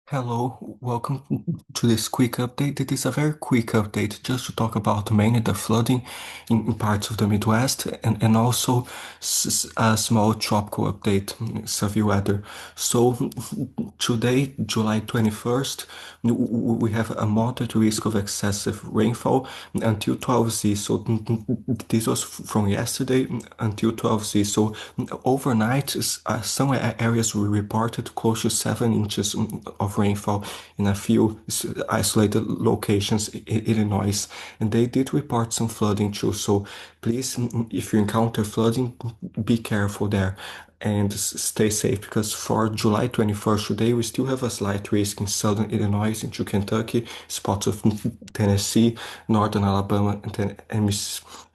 Hello, welcome to this quick update. It is a very quick update just to talk about mainly the flooding in parts of the Midwest and also a small tropical update, severe weather. So today, July 21st, we have a moderate risk of excessive rainfall until 12Z. So this was from yesterday until 12Z. So overnight, some areas we reported close to 7 inches of rainfall in a few isolated locations in Illinois, and they did report some flooding too. So please, if you encounter flooding, be careful there and stay safe because for July 21st today we still have a slight risk in southern Illinois into Kentucky, spots of Tennessee, northern Alabama,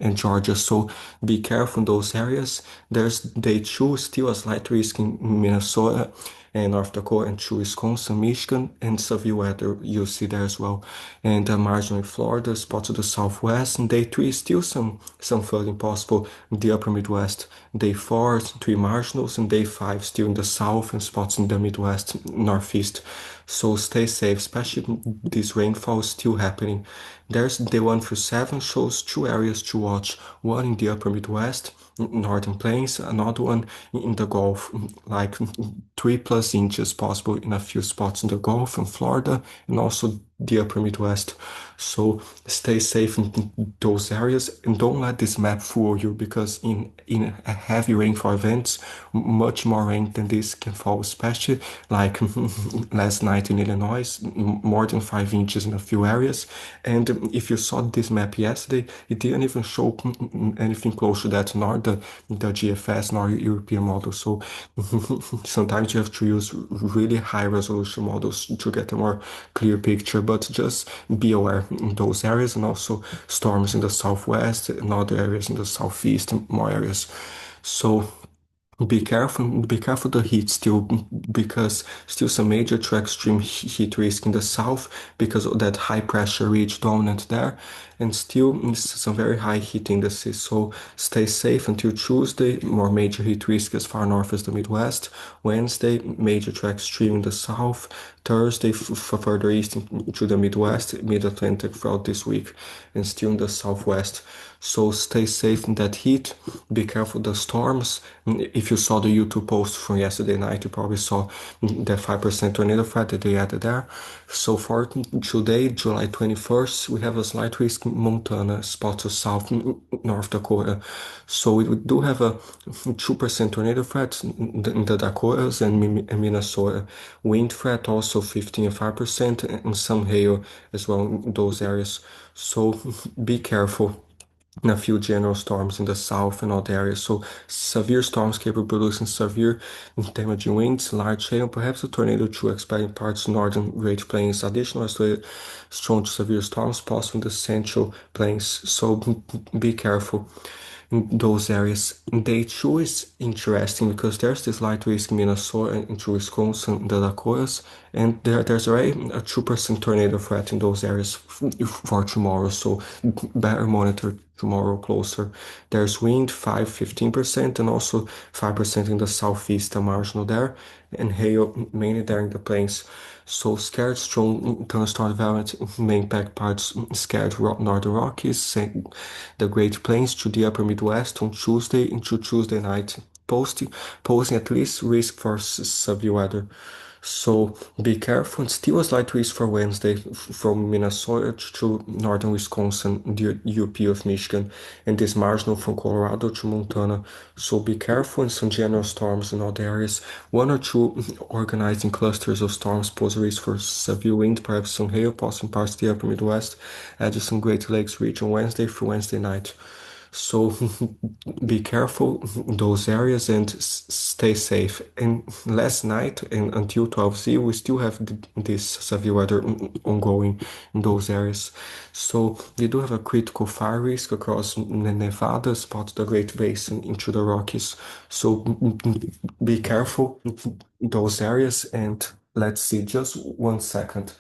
and Georgia. So be careful in those areas. There's day two, still a slight risk in Minnesota and North Dakota and to Wisconsin, Michigan, and severe weather you'll see there as well. And marginally Florida, spots of the southwest. And day three, still some flooding possible in the upper Midwest. Day four, three marginals, and day five, still in the south and spots in the Midwest, Northeast. So stay safe, especially this rainfall is still happening. There's day 1 through 7 shows two areas to watch. One in the upper Midwest, northern plains, another one in the Gulf, like 3+ inches possible in a few spots in the Gulf and Florida, and also the upper Midwest. So stay safe in those areas and don't let this map fool you because in a heavy rainfall events, much more rain than this can fall, especially like last night in Illinois, more than 5 inches in a few areas. And if you saw this map yesterday, it didn't even show anything close to that, nor the GFS, nor European model. So sometimes you have to use really high resolution models to get a more clear picture, but just be aware in those areas and also storms in the southwest and other areas in the southeast and more areas. So be careful the heat still because still some major to extreme heat risk in the south because of that high pressure ridge dominant there and still some very high heat indices. So stay safe until Tuesday, more major heat risk as far north as the Midwest. Wednesday, major to extreme in the south. Thursday, further east to the Midwest, Mid-Atlantic throughout this week, and still in the southwest. So stay safe in that heat. Be careful the storms. If you saw the YouTube post from yesterday night, you probably saw the 5% tornado threat that they added there. So for today, July 21st, we have a slight risk in Montana, spots of South North Dakota. So we do have a 2% tornado threat in the Dakotas and Minnesota. Wind threat also 15 and 5%, and some hail as well in those areas. So be careful in a few general storms in the south and other areas. So severe storms capable of producing severe damaging winds, large hail, perhaps a tornado to expect in parts of northern Great Plains. Additional isolated strong to severe storms possible in the central plains. So be careful in those areas. Day two is interesting because there's this light risk in Minnesota and into Wisconsin, the Dakotas, and there's already a 2% tornado threat in those areas for tomorrow. So better monitor tomorrow closer. There's wind 15%, and also 5% in the southeast, a marginal there, and hail mainly there in the plains. So scared strong thunderstorm development may impact parts scared northern Rockies, the Great Plains to the upper Midwest on Tuesday into Tuesday night, posing at least risk for severe weather. So be careful and still a slight risk for Wednesday from Minnesota to northern Wisconsin, the UP of Michigan, and this marginal from Colorado to Montana. So be careful in some general storms in other areas. One or two organizing clusters of storms pose a risk for severe wind, perhaps some hail, possible in parts of the upper Midwest, Addison Great Lakes region Wednesday through Wednesday night. So be careful in those areas and stay safe. And last night and until 12Z, we still have this severe weather ongoing in those areas. So we do have a critical fire risk across Nevada, spots the Great Basin into the Rockies. So be careful in those areas and let's see, just 1 second.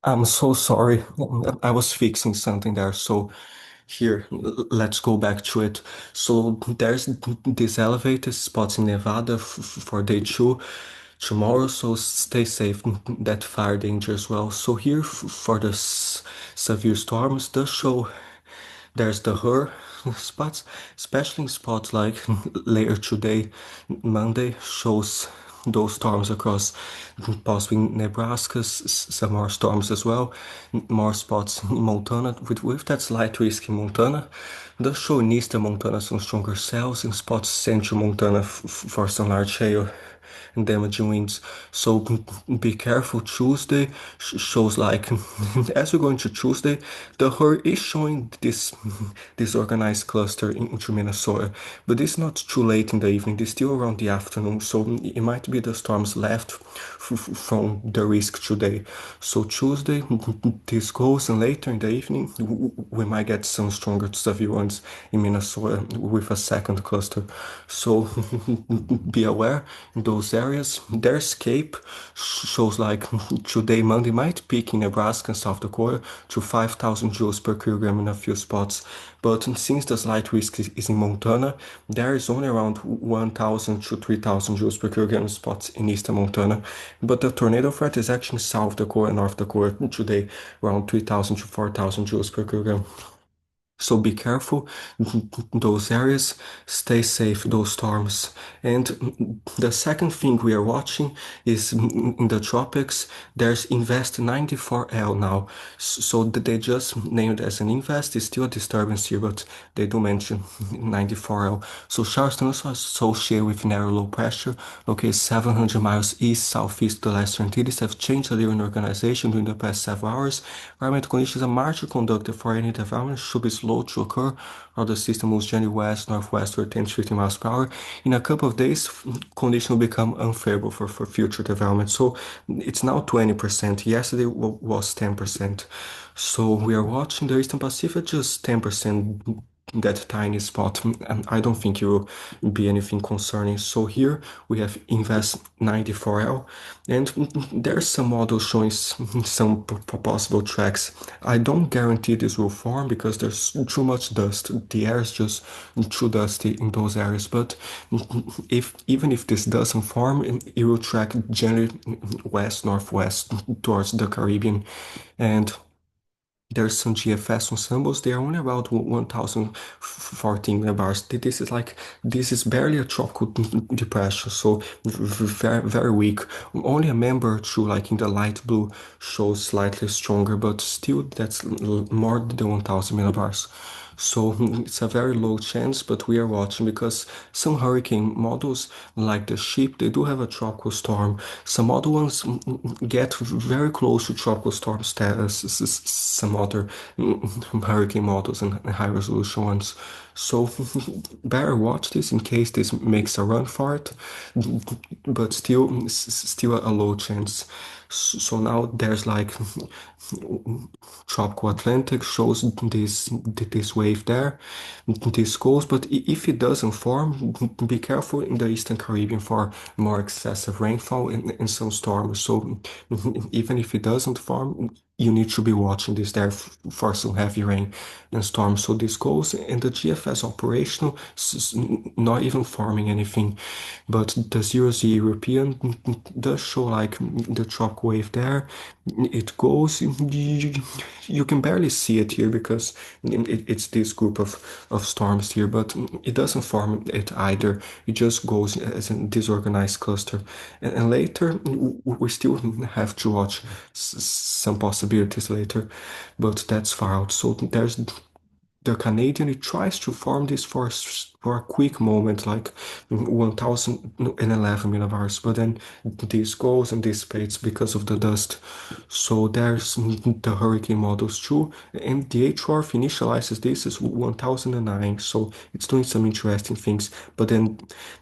I'm so sorry. I was fixing something there. So here, let's go back to it. So there's these elevated spots in Nevada for day two tomorrow. So stay safe. That fire danger as well. So here for the severe storms, the show there's the her spots, especially in spots like later today, Monday shows those storms across possibly Nebraska, some more storms as well, more spots in Montana. With that slight risk in Montana, the show in eastern Montana some stronger cells, in spots central Montana for some large hail and damaging winds. So be careful. Tuesday shows like as we go into Tuesday, the hurry is showing this disorganized cluster into Minnesota, but it's not too late in the evening. It's still around the afternoon, so it might be the storms left from the risk today. So Tuesday, this goes, and later in the evening, we might get some stronger to severe ones in Minnesota with a second cluster. So be aware in those areas. Their escape shows like today, Monday might peak in Nebraska and South Dakota to 5,000 joules per kilogram in a few spots. But since the slight risk is in Montana, there is only around 1,000 to 3,000 joules per kilogram spots in eastern Montana. But the tornado threat is actually in South Dakota and North Dakota today, around 3,000 to 4,000 joules per kilogram. So be careful those areas, stay safe those storms. And the second thing we are watching is in the tropics, there's Invest 94L now. So they just named as an invest, it's still a disturbance here, but they do mention 94L. So Charleston also associated with narrow low pressure, located 700 miles east southeast of the Lesser Antilles, have changed the in organization during the past several hours. Environmental conditions are marginally conductive for any development should be slow to occur, while the system moves gently west, northwest, or 10 to 15 miles per hour. In a couple of days, conditions will become unfavorable for future development. So it's now 20%. Yesterday was 10%. So we are watching the Eastern Pacific just 10%, that tiny spot, and I don't think it will be anything concerning. So here we have Invest 94L, and there's some models showing some possible tracks. I don't guarantee this will form because there's too much dust. The air is just too dusty in those areas. But if even if this doesn't form, it will track generally west northwest towards the Caribbean, and there's some GFS on symbols. They are only about 1014 millibars. This is barely a tropical depression, so very, very weak. Only a member two, like in the light blue, shows slightly stronger, but still that's more than 1000 millibars. So it's a very low chance, but we are watching because some hurricane models, like the SHIP, they do have a tropical storm. Some other ones get very close to tropical storm status. Some other hurricane models and high resolution ones. So better watch this in case this makes a run for it, but still a low chance. So now there's like tropical Atlantic shows this wave there, this goes, but if it doesn't form, be careful in the Eastern Caribbean for more excessive rainfall and some storms. So even if it doesn't form, you need to be watching this there for some heavy rain and storms. So this goes, and the GFS operational, not even forming anything, but the 0Z European does show like the tropical wave there. It goes, you can barely see it here because it's this group of storms here, but it doesn't form it either. It just goes as a disorganized cluster. And later, we still have to watch some possibilities later, but that's far out. So there's the Canadian, it tries to form this for a quick moment, like 1011 millibars, but then this goes and dissipates because of the dust. So there's the hurricane models too, and the HRF initializes this as 1009, so it's doing some interesting things, but then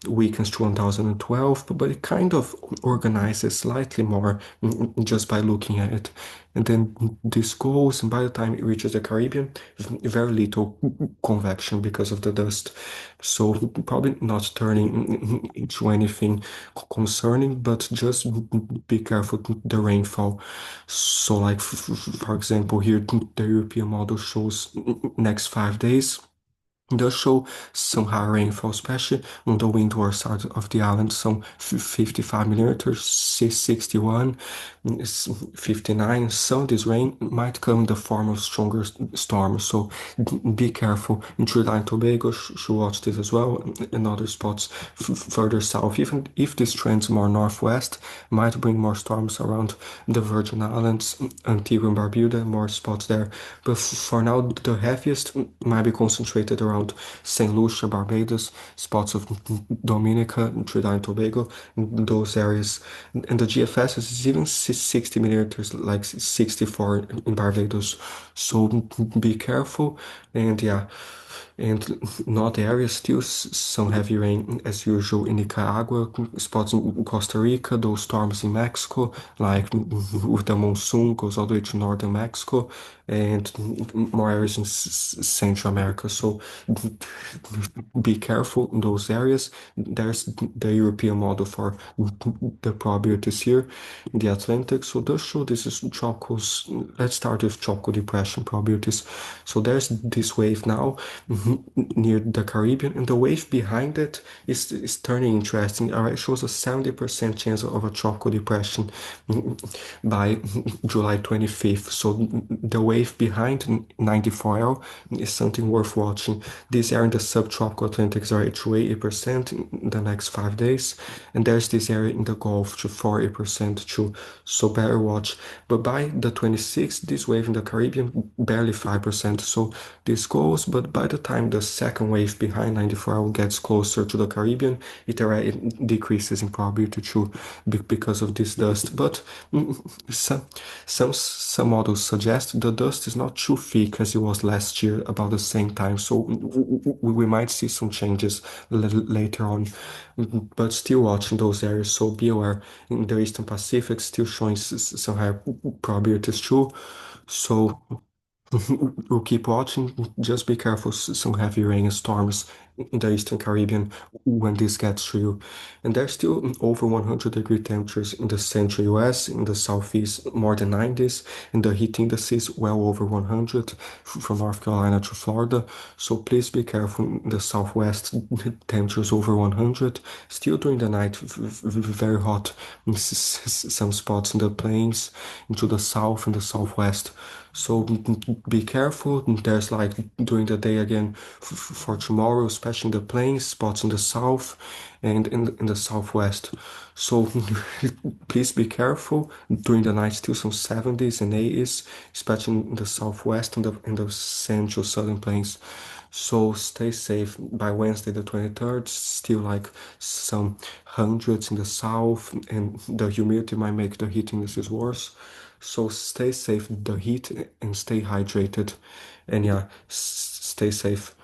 weakens to 1012, but it kind of organizes slightly more just by looking at it. And then this goes, and by the time it reaches the Caribbean, very little convection because of the dust. So probably not turning into anything concerning, but just be careful the rainfall. So like for example, here the European model shows next 5 days does show some high rainfall, especially on the windward side of the island, some 55 millimeters, 61, 59. Some of this rain might come in the form of stronger storms, so be careful. In Trinidad and Tobago, should watch this as well. In other spots further south, even if this trends more northwest, might bring more storms around the Virgin Islands, Antigua and Barbuda, more spots there. But for now, the heaviest might be concentrated around St. Lucia, Barbados, spots of Dominica, Trinidad and Tobago, those areas. And the GFS is even 60 millimeters, like 64 in Barbados. So be careful. And yeah, and not areas still some heavy rain as usual in Nicaragua, spots in Costa Rica, those storms in Mexico, like with the monsoon goes all the way to northern Mexico, and more areas in Central America. So be careful in those areas. There's the European model for the probabilities here in the Atlantic. So does show this is tropical. Let's start with tropical depression probabilities. So there's this wave now near the Caribbean, and the wave behind it is turning interesting. It shows a 70% chance of a tropical depression by July 25th. So the wave behind 94L is something worth watching. This area in the subtropical Atlantic is already to 80% in the next 5 days, and there's this area in the Gulf to 40% too. So better watch. But by the 26th, this wave in the Caribbean barely 5%. So this goes, but by the time the second wave behind 94 gets closer to the Caribbean, it already decreases in probability too because of this dust. But some some models suggest the dust is not too thick as it was last year about the same time. So we might see some changes later on, but still watching those areas. So be aware. In the Eastern Pacific, still showing some higher probabilities too. So we'll keep watching. Just be careful. Some heavy rain and storms in the Eastern Caribbean when this gets to you. And there's still over 100-degree temperatures in the central US, in the southeast, more than 90s, and the heat indices well over 100 from North Carolina to Florida. So please be careful. In the southwest, temperatures over 100. Still during the night, very hot. Some spots in the plains, into the south and the southwest. So be careful. There's like during the day again for tomorrow, especially in the plains, spots in the south and in the southwest. So please be careful. During the night, still some 70s and 80s, especially in the southwest and the central southern plains. So stay safe. By Wednesday the 23rd, still like some hundreds in the south, and the humidity might make the heat indices worse. So stay safe, the heat, and stay hydrated. And yeah, stay safe.